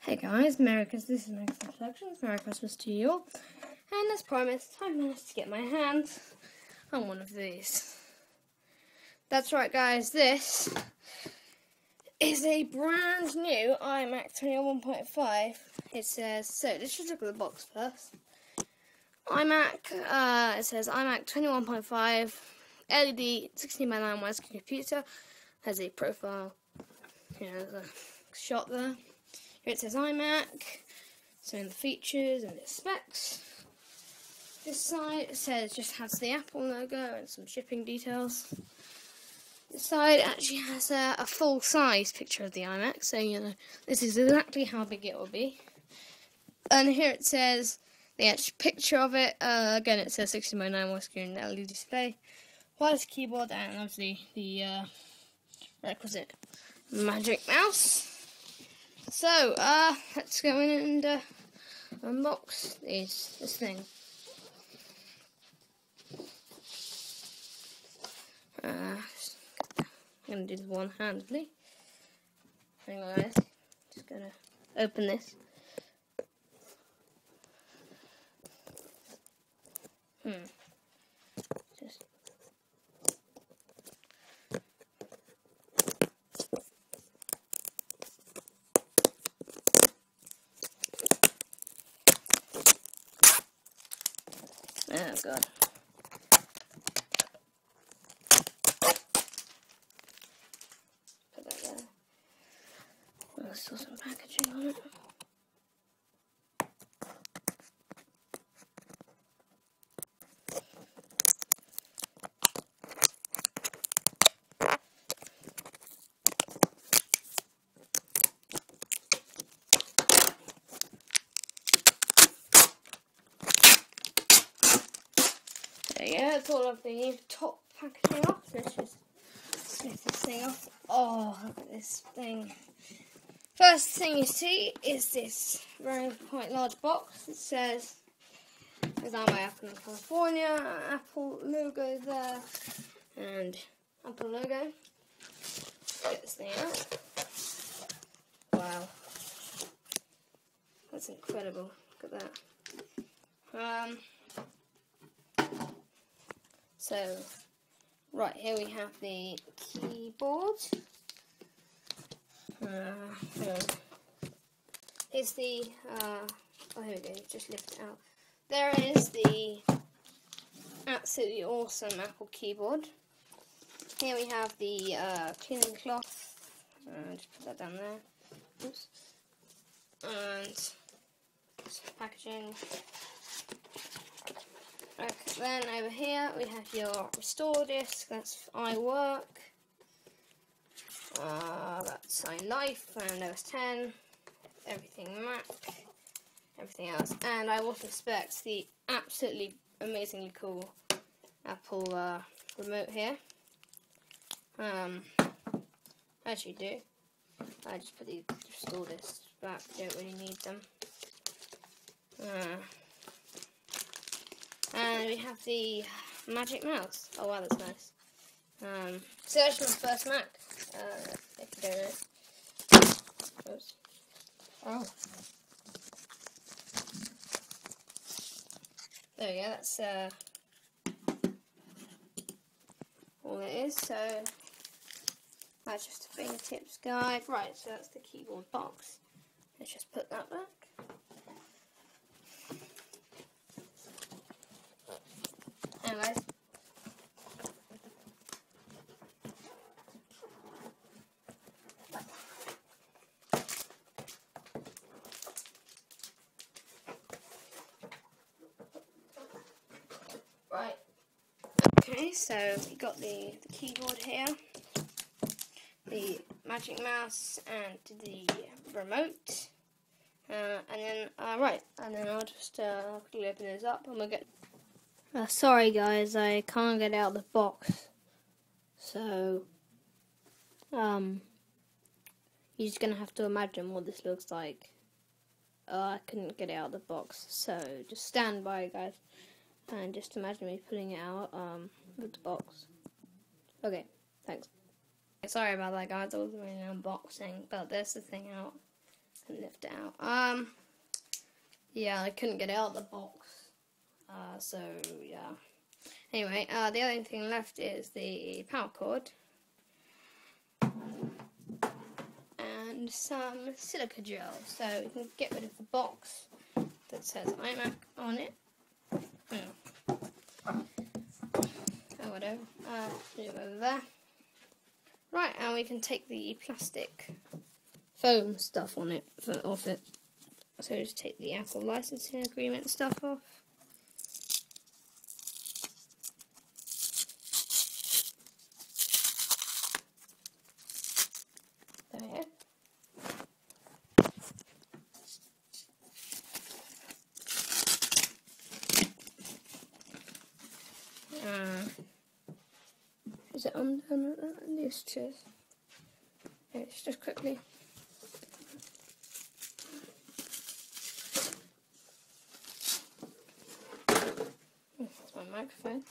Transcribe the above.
Hey guys, this is MegaCellProductions. Merry Christmas to you all. And as promised, I managed to get my hands on one of these. That's right guys, this is a brand new iMac 21.5. It says, so let's just look at the box first. iMac, it says iMac 21.5, LED 16:9 widescreen computer, has a profile, there's a shot there. Here it says iMac, so in the features and the specs. This side it says just has the Apple logo and some shipping details. This side actually has a full-size picture of the iMac, so this is exactly how big it will be. And here it says the actual picture of it. Again, it says 16:9 widescreen LED display, wireless keyboard, and obviously the requisite magic mouse. So, let's go in and unbox this thing. I'm going to do this one-handedly. Hang on guys, just going to open this. Just oh god. Put that there. There's still some packaging on it. There you go, that's all of the top packaging off. Let's just take this thing off. Oh, look at this thing. First thing you see is this very quite large box. It says, there's iMac Apple in California, Apple logo there, and Apple logo. Get this thing out. Wow. That's incredible. Look at that. So, right, here we have the keyboard. Here's the, oh here we go, just lift it out. There is the absolutely awesome Apple keyboard. Here we have the cleaning cloth. Just put that down there. Oops. And some packaging. Okay, then over here we have your restore disc, that's iWork, that's iLife and OS 10, everything Mac, everything else, and I also expect the absolutely amazingly cool Apple remote here. I actually do. I just put the restore discs back, don't really need them. And we have the magic mouse. Oh wow, that's nice. So that's my first Mac. If you don't know. Oops. Oh. There we go, that's all it is. So that's just a fingertips guide. Right, so that's the keyboard box. Let's just put that back. Anyways. Right. Okay, so we got the keyboard here, the magic mouse, and the remote. And then I'll just quickly open this up and we'll get. Sorry guys, I can't get it out of the box, so you're just gonna have to imagine what this looks like. I couldn't get it out of the box, so just stand by guys, and just imagine me putting it out with the box. Okay, thanks. Sorry about that guys, I wasn't really unboxing, but there's the thing out. and lift it out. Yeah, I couldn't get it out of the box. So yeah. Anyway, the only thing left is the power cord and some silica gel. So we can get rid of the box that says iMac on it. Oh, whatever. Put it over there. Right, and we can take the plastic foam stuff on it off it. So just take the Apple licensing agreement stuff off. There we go. Is it undone like that? Yes, cheers. It's just quickly. That's my microphone.